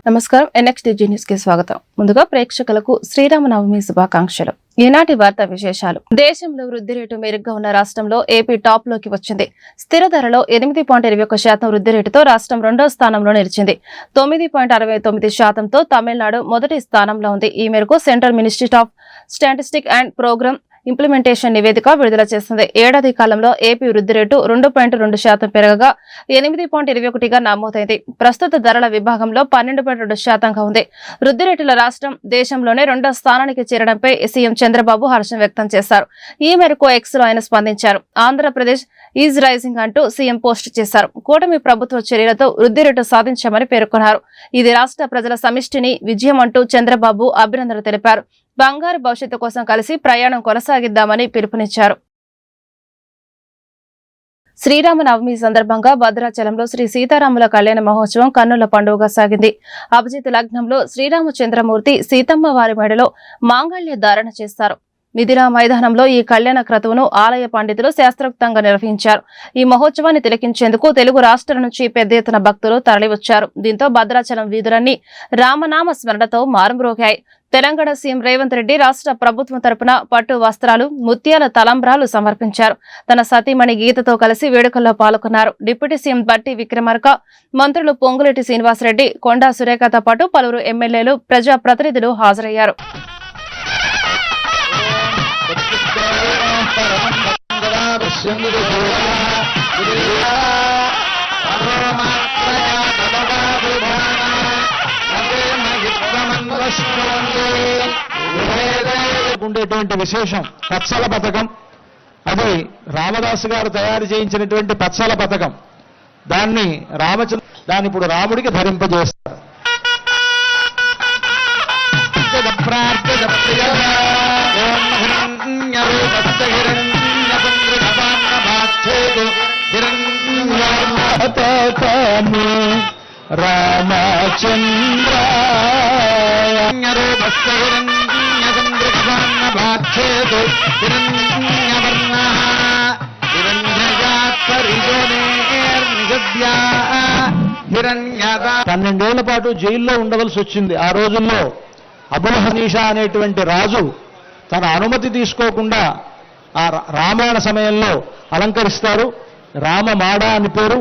నమస్కారం. NXTG news కి స్వాగతం. ముందుగా ప్రేక్షకులకు శ్రీరామనవమి శుభాకాంక్షలు. ఈనాటి వార్తా విశేషాలు. దేశంలో వృద్ధి రేటు మెరుగ్గా ఉన్న రాష్ట్రంలో ఏపీ టాప్ లోకి వచ్చింది. స్థిర ధరలో 8.21% వృద్ధి రేటుతో రాష్ట్రం రెండో స్థానంలో నిలిచింది. 9.69%తో తమిళనాడు మొదటి స్థానంలో ఉంది. ఈ మేరకు central ministry of statistics and programme implementation నివేదిక విడుదల చేసింది. ఏడాది కాలంలో ఏపీ వృద్ధి రేటు 2.2% పెరగగా 8.21గా నమోదైంది. ప్రస్తుత ధరల విభాగంలో 12.2%గా ఉంది. వృద్ధి రేటుల రాష్ట్రం దేశంలోనే రెండో స్థానానికి చేరడంపై సీఎం చంద్రబాబు హర్షం వ్యక్తం చేశారు. ఈ మేరకు ఎక్స్ లో ఆయన స్పందించారు. ఆంధ్రప్రదేశ్ ఈజ్ రైజింగ్ అంటూ సీఎం పోస్ట్ చేశారు. కూటమి ప్రభుత్వ చర్యలతో వృద్ధి రేటు సాధించామని పేర్కొన్నారు. ఇది రాష్ట్ర ప్రజల సమిష్టిని విజయం అంటూ చంద్రబాబు అభినందనలు తెలిపారు. బంగారు భవిష్యత్తు కోసం కలిసి ప్రయాణం కొనసాగిద్దామని పిలుపునిచ్చారు. శ్రీరామనవమి సందర్భంగా భద్రాచలంలో శ్రీ సీతారాముల కళ్యాణ మహోత్సవం కన్నుల పండుగగా సాగింది. అభిజిత్ లగ్నంలో శ్రీరామచంద్రమూర్తి సీతమ్మ వారి మెడలో మాంగళ్య ధారణ చేస్తారు. మిథిలా మైదానంలో ఈ కళ్యాణ క్రతువును ఆలయ పండితులు శాస్త్రోక్తంగా నిర్వహించారు. ఈ మహోత్సవాన్ని తిలకించేందుకు తెలుగు రాష్ట్రాల నుంచి పెద్ద ఎత్తున భక్తులు తరలివచ్చారు. దీంతో భద్రాచలం వీధులన్నీ రామనామ స్మరణతో మారుమ్రోగాయి. తెలంగాణ సీఎం రేవంత్ రెడ్డి రాష్ట్ర ప్రభుత్వం తరపున పట్టు వస్త్రాలు, ముత్యాల తలంబ్రాలు సమర్పించారు. తన సతీమణి గీతతో కలిసి వేడుకల్లో పాల్గొన్నారు. డిప్యూటీ సీఎం బట్టి విక్రమార్క, మంత్రులు పొంగులేటి శ్రీనివాసరెడ్డి, కొండా సురేఖతో పాటు పలువురు ఎమ్మెల్యేలు, ప్రజాప్రతినిధులు హాజరయ్యారు. ఉండేటువంటి విశేషం పచ్చల పథకం. అది రామదాసు గారు తయారు చేయించినటువంటి పచ్చల పథకం. దాన్ని ఇప్పుడు రాముడికి ధరింపజేస్తారు. రామచంద్ర పన్నెండేళ్ల పాటు జైల్లో ఉండవలసి వచ్చింది. ఆ రోజుల్లో అబుల్ హనీషా అనేటువంటి రాజు తన అనుమతి తీసుకోకుండా ఆ రామాయణ సమయంలో అలంకరిస్తారు. రామమాడ అని పేరు.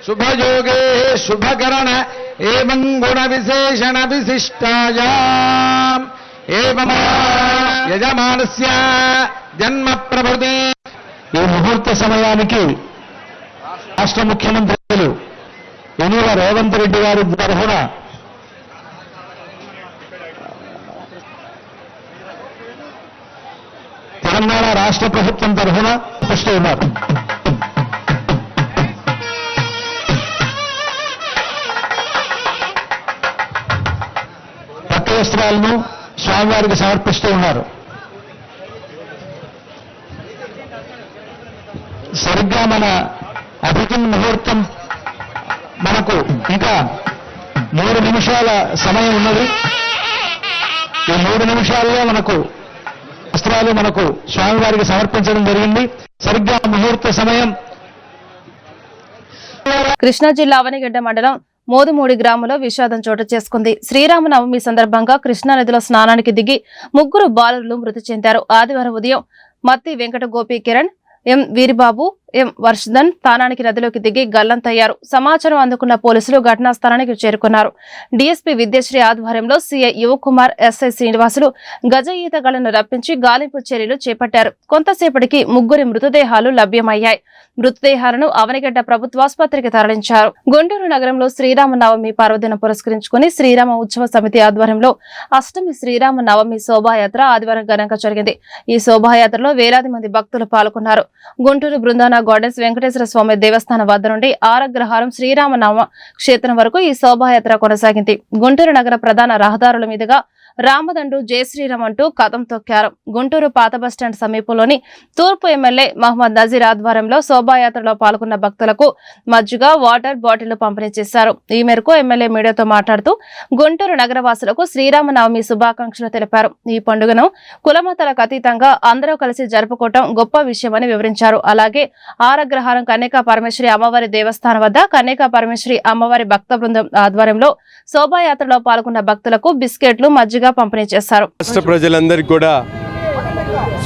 శుభయోగే శుభకరణ ఏవం గుణ విశేషణ విశిష్టాయాం ఏవం యజమానస్య జన్మ ప్రభృతి. ఈ ముహూర్త సమయానికి రాష్ట్ర ముఖ్యమంత్రులు యనమల రేవంత్ రెడ్డి గారి తరఫున తెలంగాణ రాష్ట్ర ప్రభుత్వం తరఫున పుస్తూ ఉన్నారు. పట్టు వస్త్రాలను స్వామివారికి సమర్పిస్తూ ఉన్నారు. సరిగ్గా మన అభిజిత్ ముహూర్తం మనకు ఇంకా 3 నిమిషాల సమయం ఉన్నది. ఈ 3 నిమిషాల్లో మనకు వస్త్రాలు మనకు స్వామివారికి సమర్పించడం జరిగింది. సరిగ్గా ముహూర్త సమయం. కృష్ణా జిల్లా అవనిగడ్డ మండలం మోదుమూడి గ్రామంలో విషాదం చోటు చేసుకుంది. శ్రీరామనవమి సందర్భంగా కృష్ణా నదిలో స్నానానికి దిగి 3 బాలురు మృతి చెందారు. ఆదివారం ఉదయం మత్తి వెంకట గోపి కిరణ్, ఎం వీరిబాబు, ఎం వర్షధన్ స్థానానికి నదిలోకి దిగి గల్లంతయ్యారు. సమాచారం అందుకున్న పోలీసులు ఘటనా స్థానానికి చేరుకున్నారు. డీఎస్పీ విద్యశ్రీ ఆధ్వర్యంలో సీఐ యువకుమార్, ఎస్ఐ శ్రీనివాసులు గజ ఈతగాళ్లను రప్పించి గాలింపు చర్యలు చేపట్టారు. కొంతసేపటికి 3 మృతదేహాలు లభ్యమయ్యాయి. మృతదేహాలను అవనిగడ్డ ప్రభుత్వాసుపత్రికి తరలించారు. గుంటూరు నగరంలో శ్రీరామనవమి పర్వదినం పురస్కరించుకుని శ్రీరామ ఉత్సవ సమితి ఆధ్వర్యంలో అష్టమి శ్రీరామనవమి శోభాయాత్ర ఆదివారం ఘనంగా జరిగింది. ఈ శోభాయాత్రలో వేలాది మంది భక్తులు పాల్గొన్నారు. గుంటూరు బృందాన గార్డెన్స్ వెంకటేశ్వర స్వామి దేవస్థానం వద్ద నుండి ఆరగ్రహారం శ్రీరామనామ క్షేత్రం వరకు ఈ శోభాయాత్ర కొనసాగింది. గుంటూరు నగర ప్రధాన రహదారుల మీదుగా రామదండు జై శ్రీరామ్ అంటూ కథం తొక్కారు. గుంటూరు పాత బస్టాండ్ సమీపంలోని తూర్పు ఎమ్మెల్యే మహమ్మద్ నజీర్ ఆధ్వర్యంలో శోభాయాత్రలో పాల్గొన్న భక్తులకు మజ్జిగ, వాటర్ బాటిల్ పంపిణీ చేశారు. ఈ మేరకు ఎమ్మెల్యే మీడియాతో మాట్లాడుతూ గుంటూరు నగరవాసులకు శ్రీరామనవమి శుభాకాంక్షలు తెలిపారు. ఈ పండుగను కులమతాలకు అతీతంగా అందరూ కలిసి జరుపుకోవటం గొప్ప విషయమని వివరించారు. అలాగే ఆరగ్రహారం కన్యకా పరమేశ్వరి అమ్మవారి దేవస్థానం వద్ద కన్యకా పరమేశ్వరి అమ్మవారి భక్త బృందం ఆధ్వర్యంలో శోభాయాత్రలో పాల్గొన్న భక్తులకు బిస్కెట్లు, మజ్జిగ పంపిణీ చేశారు. రాష్ట్ర ప్రజలందరికీ కూడా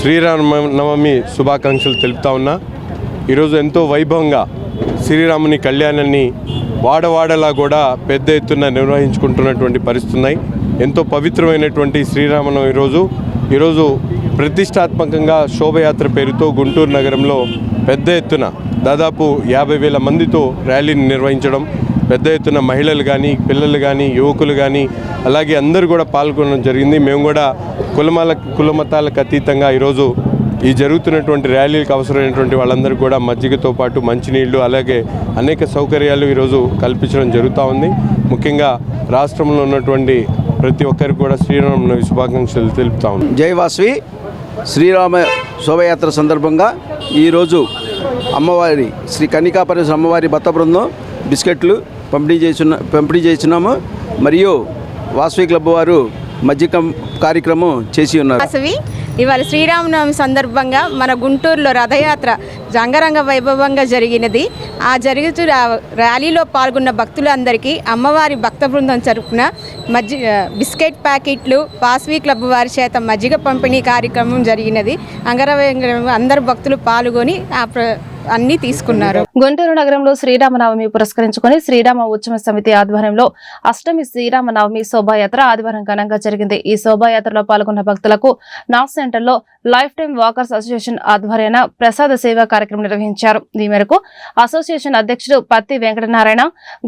శ్రీరామనవమి శుభాకాంక్షలు తెలుపుతా ఉన్నా. ఈరోజు ఎంతో వైభవంగా శ్రీరాముని కళ్యాణాన్ని వాడవాడలా కూడా పెద్ద ఎత్తున నిర్వహించుకుంటున్నటువంటి పరిస్థితులు ఉన్నాయి. ఎంతో పవిత్రమైనటువంటి శ్రీరామనవమి ఈరోజు ప్రతిష్టాత్మకంగా శోభయాత్ర పేరుతో గుంటూరు నగరంలో పెద్ద ఎత్తున దాదాపు 50,000 మందితో ర్యాలీని నిర్వహించడం, పెద్ద ఎత్తున మహిళలు కానీ, పిల్లలు కానీ, యువకులు కానీ అలాగే అందరూ కూడా పాల్గొనడం జరిగింది. మేము కూడా కులమతాలకు అతీతంగా ఈరోజు ఈ జరుగుతున్నటువంటి ర్యాలీలకు అవసరమైనటువంటి వాళ్ళందరూ కూడా మజ్జిగతో పాటు మంచినీళ్లు అలాగే అనేక సౌకర్యాలు ఈరోజు కల్పించడం జరుగుతూ ఉంది. ముఖ్యంగా రాష్ట్రంలో ఉన్నటువంటి ప్రతి ఒక్కరికి కూడా శ్రీరామనవమి శుభాకాంక్షలు తెలుపుతా ఉంది. జై వాసవి శ్రీరామ శోభయాత్ర సందర్భంగా ఈరోజు అమ్మవారి శ్రీ కన్యకా పరమేశ్వరి అమ్మవారి భక్త బృందం బిస్కెట్లు పంపిణీ చేస్తున్నాము. మరియు వాసవి క్లబ్ వారు మజ్జిగ కార్యక్రమం చేసి ఉన్నారు. వాసవి ఇవాళ శ్రీరామనవమి సందర్భంగా మన గుంటూరులో రథయాత్ర అంగరంగ వైభవంగా జరిగినది. ఆ జరుగుతున్న ర్యాలీలో పాల్గొన్న భక్తులందరికీ అమ్మవారి భక్త బృందం తరపున బిస్కెట్ ప్యాకెట్లు వాసవి క్లబ్ వారి చేత మజ్జిగ పంపిణీ కార్యక్రమం జరిగినది. అంగరంగ అందరు భక్తులు పాల్గొని అన్ని తీసుకున్నారు. గుంటూరు నగరంలో శ్రీరామనవమి పురస్కరించుకుని శ్రీరామ ఉత్సవ సమితి ఆధ్వర్యంలో అష్టమి శ్రీరామనవమి శోభాయాత్ర ఆదివారం ఘనంగా జరిగింది. ఈ శోభాయాత్రలో పాల్గొన్న భక్తులకు నాస్ సెంటర్లో లైఫ్ టైమ్ వాకర్స్ అసోసియేషన్ ఆధ్వర్యాన ప్రసాద సేవా కార్యక్రమం నిర్వహించారు. ఈ మేరకు అసోసియేషన్ అధ్యక్షుడు పత్తి వెంకటనారాయణ,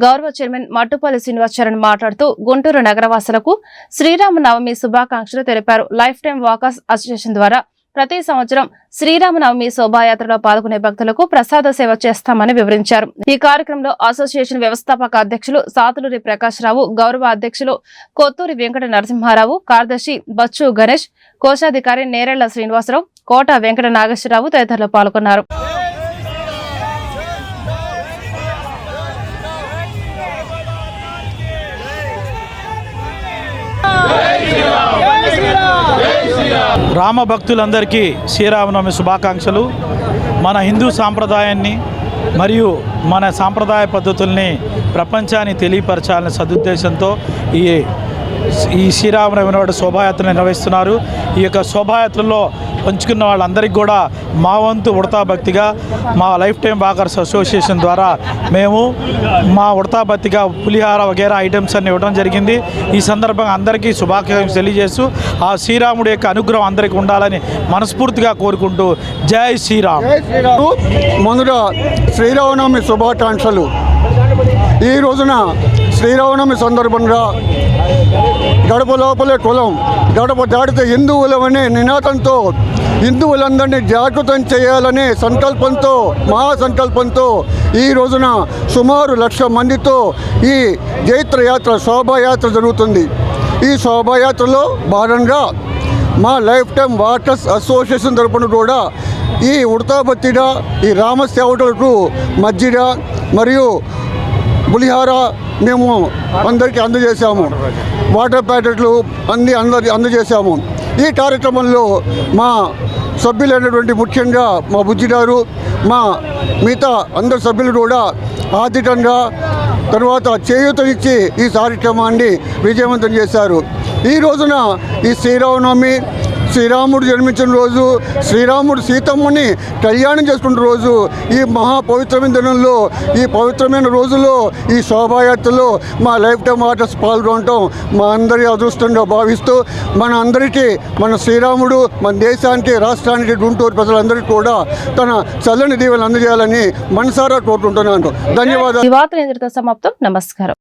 గౌరవ చైర్మన్ మట్టుపల్లి శ్రీనివాసచరణ్ మాట్లాడుతూ గుంటూరు నగరవాసులకు శ్రీరామనవమి శుభాకాంక్షలు తెలిపారు. లైఫ్ టైమ్ వాకర్స్ అసోసియేషన్ ద్వారా ప్రతి సంవత్సరం శ్రీరామనవమి శోభాయాత్రలో పాల్గొనే భక్తులకు ప్రసాద సేవ చేస్తామని వివరించారు. ఈ కార్యక్రమంలో అసోసియేషన్ వ్యవస్థాపక అధ్యక్షులు సాతులూరి ప్రకాష్ రావు, గౌరవ అధ్యక్షులు కొత్తూరి వెంకట నరసింహారావు, కార్యదర్శి బచ్చు గణేష్, కోశాధికారి నేరెళ్ల శ్రీనివాసరావు, కోట వెంకట నాగేశ్వరరావు తదితరులు పాల్గొన్నారు. రామ భక్తులందరికీ శ్రీరామనవమి శుభాకాంక్షలు. మన హిందూ సాంప్రదాయాన్ని మరియు మన సాంప్రదాయ పద్ధతుల్ని ప్రపంచానికి తెలియపరచాలనే సదుద్దేశంతో ఈ శ్రీరామనవమి నాడు శోభాయాత్ర నిర్వహిస్తున్నారు. ఈ యొక్క శోభాయాత్రలో పంచుకున్న వాళ్ళందరికీ కూడా మా వంతు ఉడతా భక్తిగా మా లైఫ్ టైమ్ వాకర్స్ అసోసియేషన్ ద్వారా మేము మా ఉడతా భక్తిగా పులిహార వగేరా ఐటమ్స్ అన్ని ఇవ్వడం జరిగింది. ఈ సందర్భంగా అందరికీ శుభాకాంక్షలు తెలియజేస్తూ ఆ శ్రీరాముడి యొక్క అనుగ్రహం అందరికీ ఉండాలని మనస్ఫూర్తిగా కోరుకుంటూ జై శ్రీరామ్. ముందుగా శ్రీరామనవమి శుభాకాంక్షలు. ఈ రోజున శ్రీరామనవమి సందర్భంగా గడప లోపలే కులం, గడప దాటితే హిందువులమనే నినాదంతో హిందువులందరినీ జాగృతం చేయాలనే సంకల్పంతో, మహాసంకల్పంతో ఈ రోజున సుమారు 1,00,000 మందితో ఈ జైత్రయాత్ర శోభాయాత్ర జరుగుతుంది. ఈ శోభాయాత్రలో భాగంగా మా లైఫ్ టైమ్ వాకర్స్ అసోసియేషన్ తరపున కూడా ఈ ఉడతాబత్తిగా ఈ రామసేవకులకు మజ్జిగ మరియు పులిహార మేము అందరికీ అందజేశాము. వాటర్ ప్యాకెట్లు అందజేశాము. ఈ కార్యక్రమంలో మా సభ్యులైనటువంటి ముఖ్యంగా మా బుజ్జిగారు, మా మిగతా అందరు సభ్యులు కూడా ఆర్థికంగా తర్వాత చేయూతనిచ్చి ఈ కార్యక్రమాన్ని విజయవంతం చేశారు. ఈ రోజున ఈ శ్రీరామనవమి శ్రీరాముడు జన్మించిన రోజు, శ్రీరాముడు సీతమ్మని కళ్యాణం చేసుకున్న రోజు, ఈ మహాపవిత్రమైన దినంలో, ఈ పవిత్రమైన రోజుల్లో ఈ శోభాయాత్రలో మా లైఫ్ టైమ్ వాకర్స్ పాల్గొనటం మా అందరి అదృష్టంగా భావిస్తూ మన అందరికీ మన శ్రీరాముడు మన దేశానికి, రాష్ట్రానికి, గుంటూరు ప్రజలందరికీ కూడా తన చల్లని దీవెనలు అందజేయాలని మనసారా కోరుకుంటున్నాను. ధన్యవాదాలు. ఈ వార్తలు ఇంతటితో సమాప్తం. నమస్కారం.